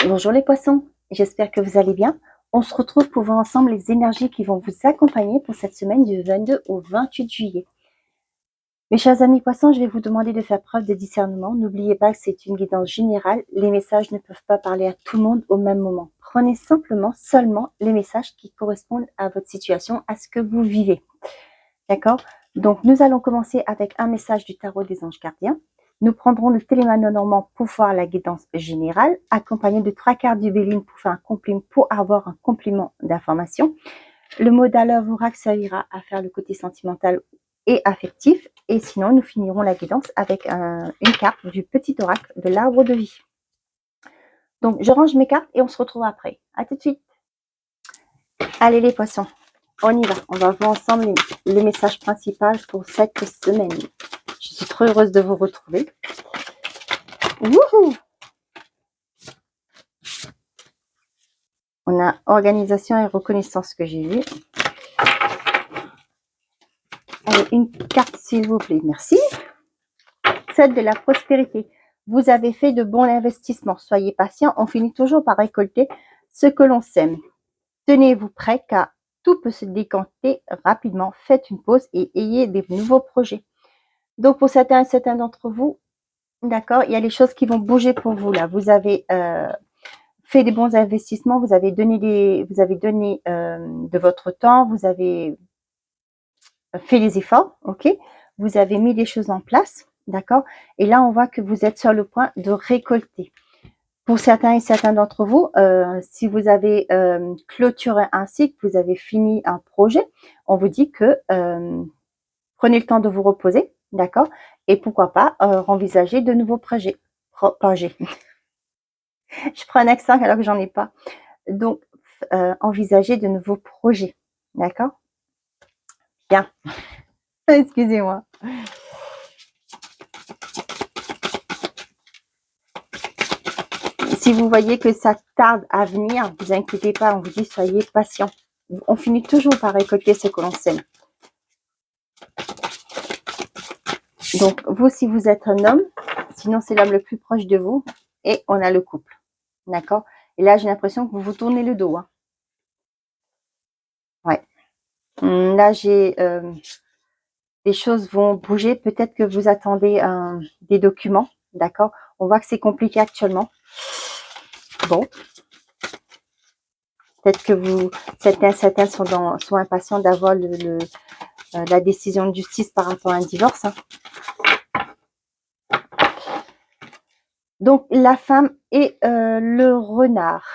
Bonjour les poissons, j'espère que vous allez bien. On se retrouve pour voir ensemble les énergies qui vont vous accompagner pour cette semaine du 22 au 28 juillet. Mes chers amis poissons, je vais vous demander de faire preuve de discernement. N'oubliez pas que c'est une guidance générale. Les messages ne peuvent pas parler à tout le monde au même moment. Prenez seulement les messages qui correspondent à votre situation, à ce que vous vivez. D'accord? Donc, nous allons commencer avec un message du tarot des anges gardiens. Nous prendrons le télémano normand pour voir la guidance générale, accompagné de 3 quarts du Béline pour faire un compliment, pour avoir un complément d'information. Le mot d'alors oracle servira à faire le côté sentimental et affectif. Et sinon, nous finirons la guidance avec une carte du petit oracle de l'arbre de vie. Donc, je range mes cartes et on se retrouve après. À tout de suite. Allez les poissons, on y va. On va voir ensemble le message principal pour cette semaine. Je suis trop heureuse de vous retrouver. Wouhou! On a organisation et reconnaissance que j'ai vu. Allez, une carte s'il vous plaît, merci. Celle de la prospérité. Vous avez fait de bons investissements. Soyez patient, on finit toujours par récolter ce que l'on sème. Tenez-vous prêt car tout peut se décanter rapidement. Faites une pause et ayez des nouveaux projets. Donc pour certains et certains d'entre vous, d'accord, il y a des choses qui vont bouger pour vous là. Vous avez fait des bons investissements, vous avez donné de votre temps, vous avez fait des efforts, ok, vous avez mis des choses en place, d'accord, et là on voit que vous êtes sur le point de récolter. Pour certains et certains d'entre vous, si vous avez clôturé un cycle, vous avez fini un projet, on vous dit que prenez le temps de vous reposer, d'accord, et pourquoi pas envisager de nouveaux projets. Je prends un accent alors que j'en ai pas. Donc, envisager de nouveaux projets. D'accord? Bien. Excusez-moi. Si vous voyez que ça tarde à venir, ne vous inquiétez pas, on vous dit soyez patient. On finit toujours par récolter ce que l'on sème. Donc, vous, si vous êtes un homme, sinon c'est l'homme le plus proche de vous, et on a le couple. D'accord? Et là, j'ai l'impression que vous vous tournez le dos. Hein. Ouais. Là, j'ai... les choses vont bouger. Peut-être que vous attendez des documents. D'accord? On voit que c'est compliqué actuellement. Bon. Peut-être que certains sont impatients d'avoir la décision de justice par rapport à un divorce. Hein. Donc, la femme et le renard.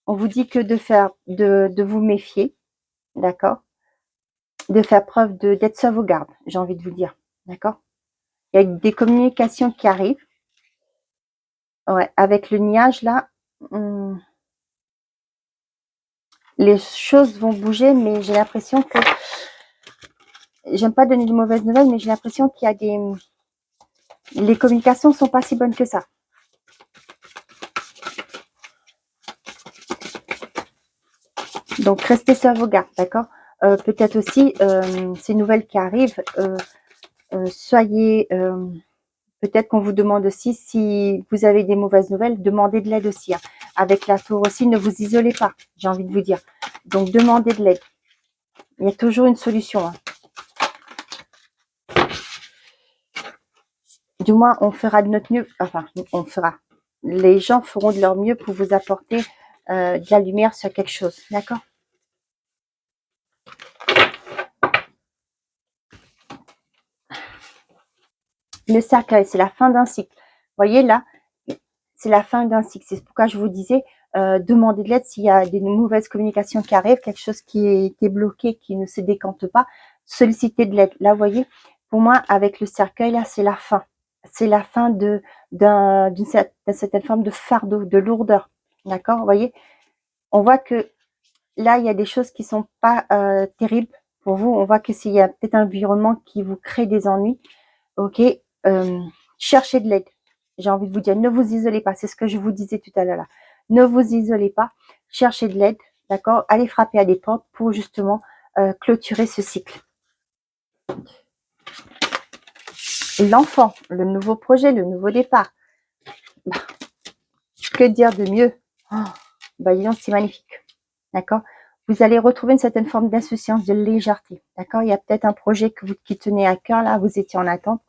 On vous dit que de vous méfier. D'accord? De faire preuve d'être sauvegarde, j'ai envie de vous dire. D'accord? Il y a des communications qui arrivent. Ouais, avec le niage, là, les choses vont bouger, mais j'ai l'impression que... J'aime pas donner de mauvaises nouvelles, mais j'ai l'impression qu'il y a des... Les communications sont pas si bonnes que ça. Donc, restez sur vos gardes, d'accord? Peut-être aussi, ces nouvelles qui arrivent, soyez... peut-être qu'on vous demande aussi, si vous avez des mauvaises nouvelles, demandez de l'aide aussi. Hein. Avec la tour aussi, ne vous isolez pas, j'ai envie de vous dire. Donc, demandez de l'aide. Il y a toujours une solution. Hein. Du moins, on fera de notre mieux. Enfin, on fera. Les gens feront de leur mieux pour vous apporter de la lumière sur quelque chose. D'accord? Le cercueil, c'est la fin d'un cycle. Vous voyez là, c'est la fin d'un cycle. C'est pourquoi je vous disais, demandez de l'aide s'il y a des mauvaises communications qui arrivent, quelque chose qui est bloqué, qui ne se décante pas. Sollicitez de l'aide. Là, vous voyez, pour moi, avec le cercueil, là, c'est la fin. C'est la fin d'une certaine forme de fardeau, de lourdeur. D'accord? Vous voyez, on voit que là, il y a des choses qui sont pas terribles pour vous. On voit que s'il y a peut-être un environnement qui vous crée des ennuis, ok, cherchez de l'aide. J'ai envie de vous dire, ne vous isolez pas. C'est ce que je vous disais tout à l'heure là. Ne vous isolez pas. Cherchez de l'aide, d'accord? Allez frapper à des portes pour justement clôturer ce cycle. L'enfant, le nouveau projet, le nouveau départ. Que dire de mieux? Bah, dis donc, c'est magnifique. D'accord? Vous allez retrouver une certaine forme d'insouciance, de légèreté. D'accord? Il y a peut-être un projet qui tenait à cœur, là, vous étiez en attente.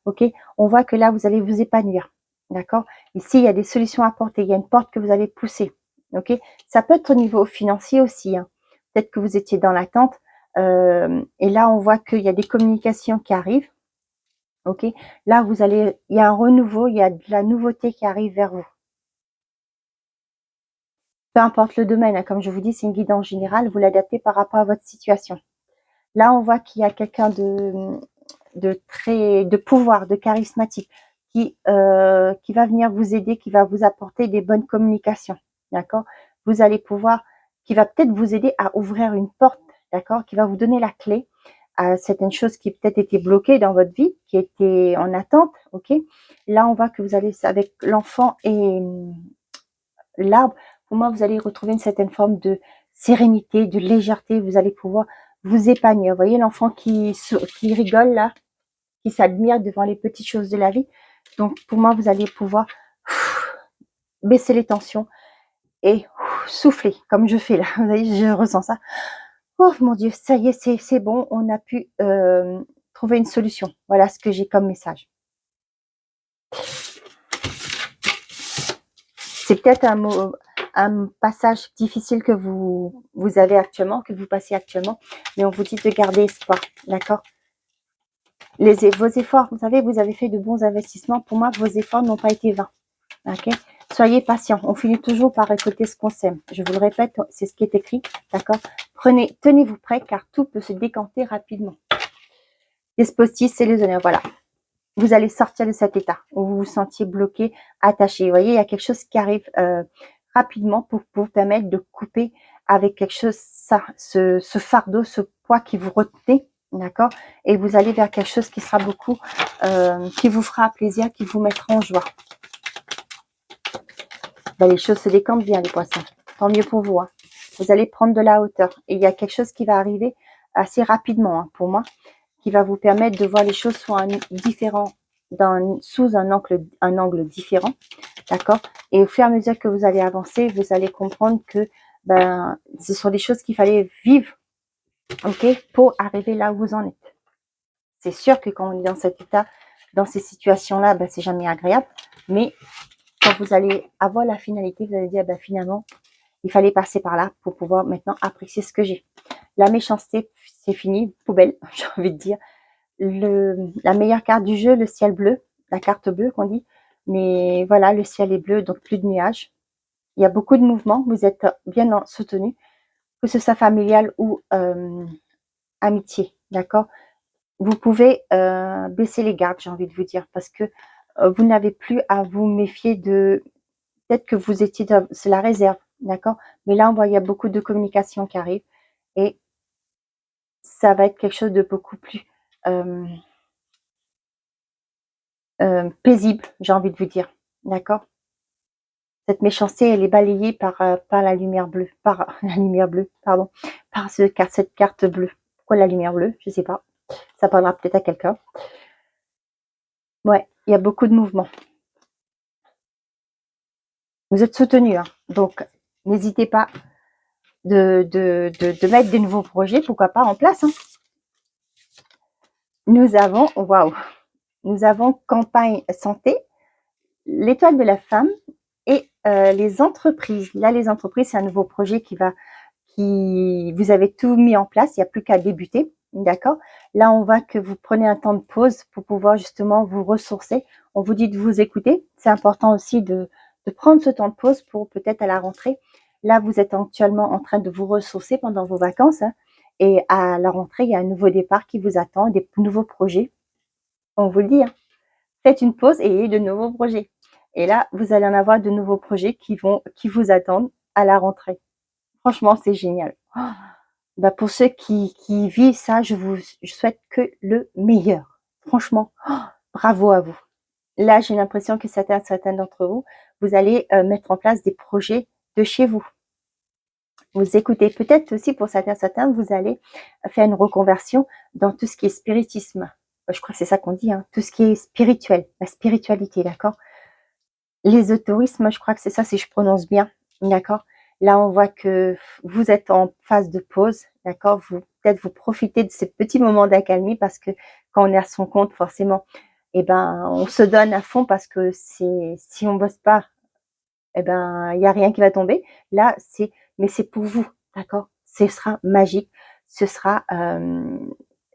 Ok? On voit que là, vous allez vous épanouir. D'accord? Ici, il y a des solutions à apporter. Il y a une porte que vous allez pousser. Ok? Ça peut être au niveau financier aussi. Hein. Peut-être que vous étiez dans l'attente. Et là, on voit qu'il y a des communications qui arrivent. Ok? Là, il y a un renouveau, il y a de la nouveauté qui arrive vers vous. Peu importe le domaine, hein, comme je vous dis, c'est une guidance générale, vous l'adaptez par rapport à votre situation. Là, on voit qu'il y a quelqu'un de pouvoir, de charismatique, qui va venir vous aider, qui va vous apporter des bonnes communications, d'accord? Vous allez pouvoir, qui va peut-être vous aider à ouvrir une porte, d'accord? Qui va vous donner la clé à certaines choses qui peut-être étaient bloquées dans votre vie, qui étaient en attente, ok? Là, on voit que vous allez, avec l'enfant et l'arbre, pour moi, vous allez retrouver une certaine forme de sérénité, de légèreté. Vous allez pouvoir vous épanouir. Vous voyez l'enfant qui rigole là, qui s'admire devant les petites choses de la vie. Donc, pour moi, vous allez pouvoir baisser les tensions et souffler, comme je fais là. Vous voyez, je ressens ça. Oh mon Dieu, ça y est, c'est bon. On a pu trouver une solution. Voilà ce que j'ai comme message. C'est peut-être un passage difficile que vous avez actuellement, que vous passez actuellement, mais on vous dit de garder espoir, d'accord? Vos efforts, vous savez, vous avez fait de bons investissements. Pour moi, vos efforts n'ont pas été vains, ok? Soyez patient. On finit toujours par récolter ce qu'on sème. Je vous le répète, c'est ce qui est écrit, d'accord? Tenez-vous prêts, car tout peut se décanter rapidement. Despotis, c'est les honneurs, voilà. Vous allez sortir de cet état où vous vous sentiez bloqué, attaché. Vous voyez, il y a quelque chose qui arrive rapidement pour vous permettre de couper avec quelque chose, ce fardeau, ce poids qui vous retenait, d'accord? Et vous allez vers quelque chose qui sera beaucoup, qui vous fera plaisir, qui vous mettra en joie. Ben, les choses se décantent bien, les poissons. Tant mieux pour vous. Hein. Vous allez prendre de la hauteur. Et il y a quelque chose qui va arriver assez rapidement, hein, pour moi, qui va vous permettre de voir les choses sous un angle différent, d'accord? Et au fur et à mesure que vous allez avancer, vous allez comprendre que ce sont des choses qu'il fallait vivre, ok, pour arriver là où vous en êtes. C'est sûr que quand on est dans cet état, dans ces situations-là, c'est jamais agréable, mais quand vous allez avoir la finalité, vous allez dire, finalement, il fallait passer par là pour pouvoir maintenant apprécier ce que j'ai. La méchanceté, c'est fini, poubelle, j'ai envie de dire. La meilleure carte du jeu, le ciel bleu, la carte bleue qu'on dit. Mais voilà, le ciel est bleu, donc plus de nuages. Il y a beaucoup de mouvements, vous êtes bien soutenu, que ce soit familial ou amitié, d'accord? Vous pouvez baisser les gardes, j'ai envie de vous dire, parce que vous n'avez plus à vous méfier de... Peut-être que vous étiez... C'est la réserve, d'accord? Mais là, on voit, il y a beaucoup de communication qui arrive et ça va être quelque chose de beaucoup plus... paisible, j'ai envie de vous dire, d'accord? Cette méchanceté, elle est balayée par la lumière bleue, par la lumière bleue, pardon, par cette carte bleue. Pourquoi la lumière bleue? Je sais pas. Ça parlera peut-être à quelqu'un. Ouais, il y a beaucoup de mouvements. Vous êtes soutenu, hein, donc n'hésitez pas de mettre des nouveaux projets, pourquoi pas en place. Hein. Nous avons campagne santé, l'étoile de la femme et les entreprises. Là, les entreprises, c'est un nouveau projet vous avez tout mis en place, il n'y a plus qu'à débuter, d'accord? Là, on voit que vous prenez un temps de pause pour pouvoir justement vous ressourcer. On vous dit de vous écouter. C'est important aussi de prendre ce temps de pause pour peut-être à la rentrée. Là, vous êtes actuellement en train de vous ressourcer pendant vos vacances. Hein, et à la rentrée, il y a un nouveau départ qui vous attend, des nouveaux projets. On vous le dit, hein, faites une pause et ayez de nouveaux projets. Et là, vous allez en avoir de nouveaux projets qui vous attendent à la rentrée. Franchement, c'est génial. Pour ceux qui vivent ça, je souhaite que le meilleur. Franchement, bravo à vous. Là, j'ai l'impression que certains d'entre vous, vous allez mettre en place des projets de chez vous. Vous écoutez. Peut-être aussi pour certains, vous allez faire une reconversion dans tout ce qui est spiritisme. Je crois que c'est ça qu'on dit, hein, tout ce qui est spirituel, la spiritualité, d'accord? L'ésotérisme, je crois que c'est ça, si je prononce bien. D'accord? Là, on voit que vous êtes en phase de pause, d'accord? Peut-être vous profitez de ces petits moments d'accalmie parce que quand on est à son compte, forcément, eh ben, on se donne à fond parce que si on bosse pas, eh ben, il y a rien qui va tomber. Là, mais c'est pour vous, d'accord? Ce sera magique. Ce sera,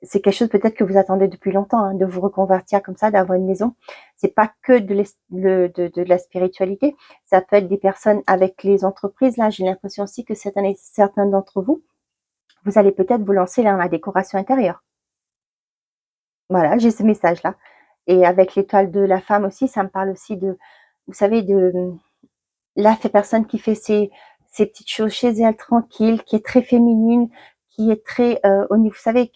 c'est quelque chose peut-être que vous attendez depuis longtemps, hein, de vous reconvertir comme ça, d'avoir une maison. C'est pas que de la spiritualité. Ça peut être des personnes avec les entreprises. Là, j'ai l'impression aussi que certains d'entre vous, vous allez peut-être vous lancer dans la décoration intérieure. Voilà, j'ai ce message-là. Et avec l'étoile de la femme aussi, ça me parle aussi de, vous savez, là, c'est personne qui fait ses petites choses chez elle, tranquille, qui est très féminine, qui est très, au niveau, vous savez,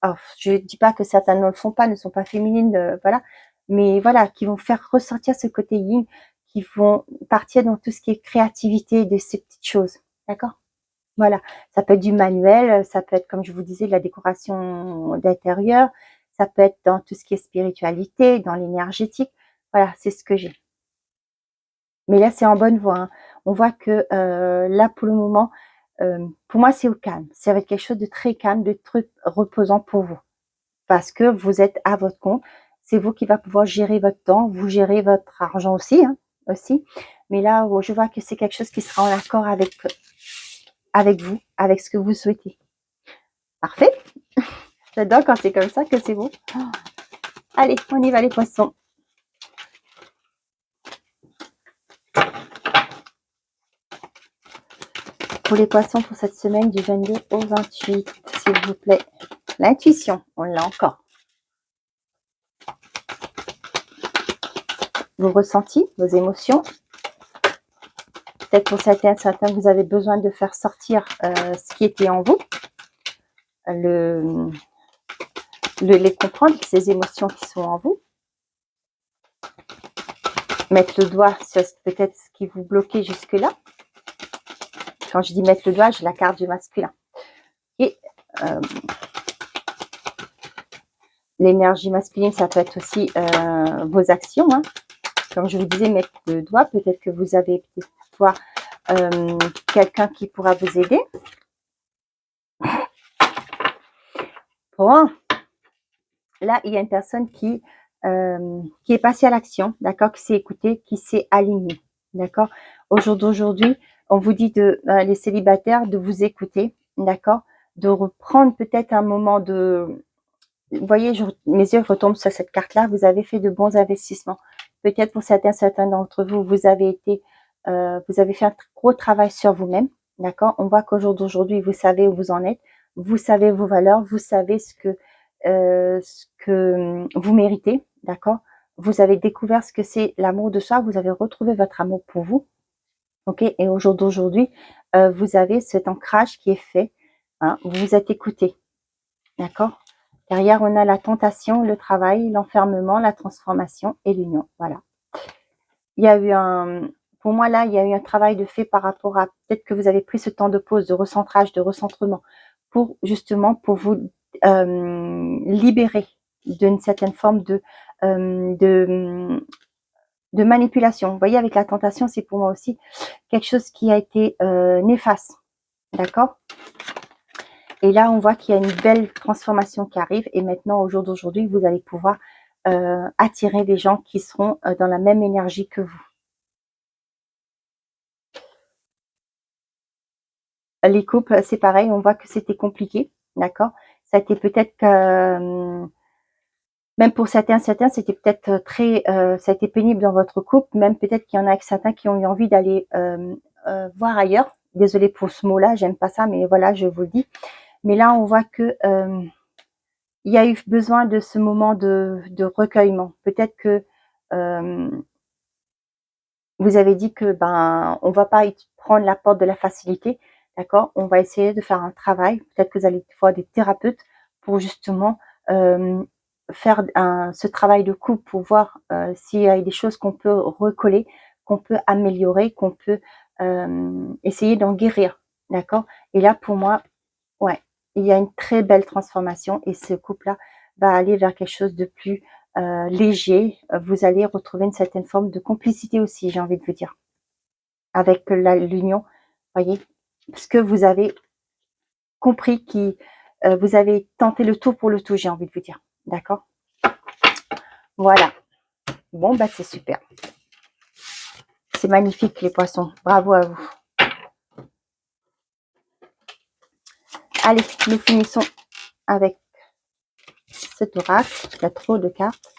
alors, je dis pas que certaines ne le font pas, ne sont pas féminines, voilà, mais voilà, qui vont faire ressortir ce côté yin, qui vont partir dans tout ce qui est créativité de ces petites choses. D'accord? Voilà. Ça peut être du manuel, ça peut être, comme je vous disais, de la décoration d'intérieur, ça peut être dans tout ce qui est spiritualité, dans l'énergétique. Voilà, c'est ce que j'ai. Mais là, c'est en bonne voie, hein. On voit que là, pour le moment, pour moi, c'est au calme. Ça va être quelque chose de très calme, de très reposant pour vous. Parce que vous êtes à votre compte. C'est vous qui va pouvoir gérer votre temps, vous gérez votre argent aussi, hein, aussi. Mais là, je vois que c'est quelque chose qui sera en accord avec vous, avec ce que vous souhaitez. Parfait. J'adore quand c'est comme ça, que c'est vous. Allez, on y va les poissons. Pour les poissons, pour cette semaine du 22 au 28, s'il vous plaît. L'intuition, on l'a encore. Vos ressentis, vos émotions. Peut-être pour certains, vous avez besoin de faire sortir ce qui était en vous. Les comprendre, ces émotions qui sont en vous. Mettre le doigt sur peut-être ce qui vous bloquait jusque-là. Quand je dis mettre le doigt, j'ai la carte du masculin. Et l'énergie masculine, ça peut être aussi vos actions, hein. Comme je vous disais, mettre le doigt, peut-être que vous avez pouvoir quelqu'un qui pourra vous aider. Bon, là, il y a une personne qui est passée à l'action, d'accord, qui s'est écoutée, qui s'est alignée, d'accord. Au jour d'aujourd'hui, on vous dit les célibataires de vous écouter, d'accord, de reprendre peut-être un moment de, vous voyez, mes yeux retombent sur cette carte-là. Vous avez fait de bons investissements. Peut-être pour certains d'entre vous, vous avez fait un gros travail sur vous-même, d'accord. On voit qu'au jour d'aujourd'hui, vous savez où vous en êtes, vous savez vos valeurs, vous savez ce que vous méritez, d'accord. Vous avez découvert ce que c'est l'amour de soi, vous avez retrouvé votre amour pour vous, ok. Et au jour d'aujourd'hui, vous avez cet ancrage qui est fait, hein, vous vous êtes écouté, d'accord. Derrière, on a la tentation, le travail, l'enfermement, la transformation et l'union. Voilà. Il y a eu pour moi là, il y a eu un travail de fait par rapport à, peut-être que vous avez pris ce temps de pause, de recentrage, de recentrement, pour justement pour vous libérer d'une certaine forme de manipulation. Vous voyez, avec la tentation, c'est pour moi aussi quelque chose qui a été néfaste. D'accord? Et là, on voit qu'il y a une belle transformation qui arrive. Et maintenant, au jour d'aujourd'hui, vous allez pouvoir attirer des gens qui seront dans la même énergie que vous. Les couples, c'est pareil. On voit que c'était compliqué. D'accord? Ça a été peut-être même pour certains, c'était peut-être ça a été pénible dans votre couple. Même peut-être qu'il y en a certains qui ont eu envie d'aller voir ailleurs. Désolée pour ce mot-là, j'aime pas ça, mais voilà, je vous le dis. Mais là, on voit que il y a eu besoin de ce moment de recueillement. Peut-être que vous avez dit que on va pas prendre la porte de la facilité, d'accord. On va essayer de faire un travail. Peut-être que vous allez voir des thérapeutes pour justement faire ce travail de couple pour voir s'il y a des choses qu'on peut recoller, qu'on peut améliorer, qu'on peut essayer d'en guérir, d'accord. Et là, pour moi, ouais, il y a une très belle transformation et ce couple-là va aller vers quelque chose de plus léger. Vous allez retrouver une certaine forme de complicité aussi, j'ai envie de vous dire. avec l'union, voyez, parce que vous avez compris vous avez tenté le tout pour le tout, j'ai envie de vous dire. D'accord? Voilà. Bon, bah c'est super. C'est magnifique, les poissons. Bravo à vous. Allez, nous finissons avec cet oracle. Il y a trop de cartes.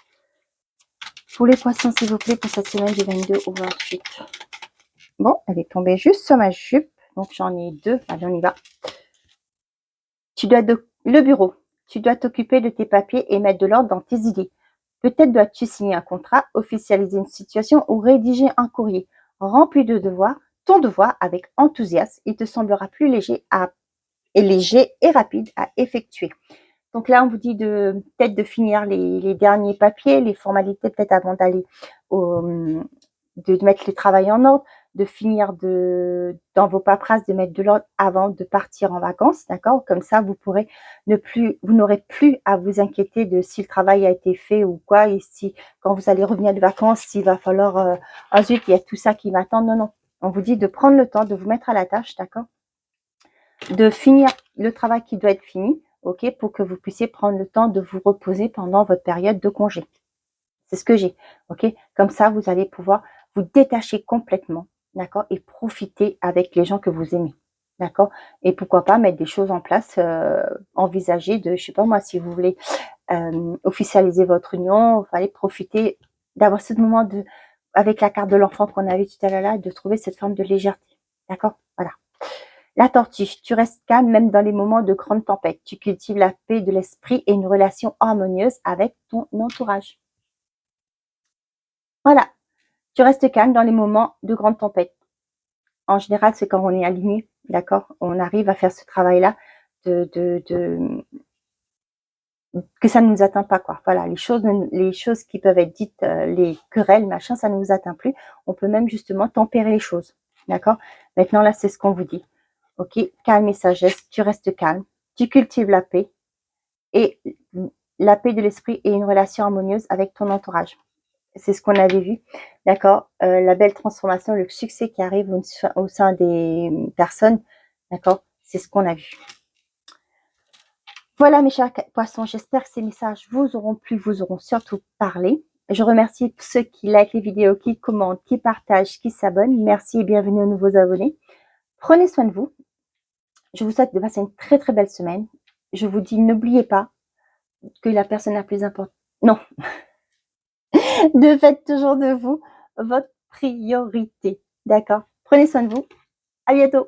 Pour les poissons, s'il vous plaît, pour cette semaine du 22 au 28. Bon, elle est tombée juste sur ma jupe. Donc, j'en ai deux. Allez, on y va. Le bureau. Tu dois t'occuper de tes papiers et mettre de l'ordre dans tes idées. Peut-être dois-tu signer un contrat, officialiser une situation ou rédiger un courrier. Remplis ton devoir avec enthousiasme. Il te semblera plus léger et rapide à effectuer. Donc là, on vous dit peut-être de finir les derniers papiers, les formalités peut-être avant d'aller de mettre le travail en ordre, de finir dans vos paperasses, de mettre de l'ordre avant de partir en vacances, d'accord? Comme ça, vous n'aurez plus à vous inquiéter de si le travail a été fait ou quoi, et si, quand vous allez revenir de vacances, s'il va falloir, ah zut, il y a tout ça qui m'attend. Non, non. On vous dit de prendre le temps de vous mettre à la tâche, d'accord? De finir le travail qui doit être fini, ok, pour que vous puissiez prendre le temps de vous reposer pendant votre période de congé. C'est ce que j'ai, ok? Comme ça, vous allez pouvoir vous détacher complètement, d'accord? Et profiter avec les gens que vous aimez, d'accord? Et pourquoi pas mettre des choses en place, envisager je sais pas moi, si vous voulez officialiser votre union, il fallait profiter d'avoir ce moment avec la carte de l'enfant qu'on a vu tout à l'heure là, de trouver cette forme de légèreté, d'accord? Voilà. La tortue, tu restes calme même dans les moments de grande tempête. Tu cultives la paix de l'esprit et une relation harmonieuse avec ton entourage. Voilà, tu restes calme dans les moments de grande tempête. En général, c'est quand on est aligné, d'accord? On arrive à faire ce travail-là que ça ne nous atteint pas, quoi. Voilà, les choses qui peuvent être dites, les querelles, machin, ça ne nous atteint plus. On peut même justement tempérer les choses, d'accord? Maintenant, là, c'est ce qu'on vous dit. Ok, calme et sagesse, tu restes calme, tu cultives la paix et la paix de l'esprit et une relation harmonieuse avec ton entourage. C'est ce qu'on avait vu, d'accord? La belle transformation, le succès qui arrive au sein des personnes, d'accord? C'est ce qu'on a vu. Voilà mes chers poissons, j'espère que ces messages vous auront plu, vous auront surtout parlé. Je remercie ceux qui likent les vidéos, qui commentent, qui partagent, qui s'abonnent. Merci et bienvenue aux nouveaux abonnés. Prenez soin de vous. Je vous souhaite de passer une très très belle semaine. Je vous dis, n'oubliez pas que la personne la plus importante... Non. De faites toujours de vous votre priorité. D'accord? Prenez soin de vous. À bientôt.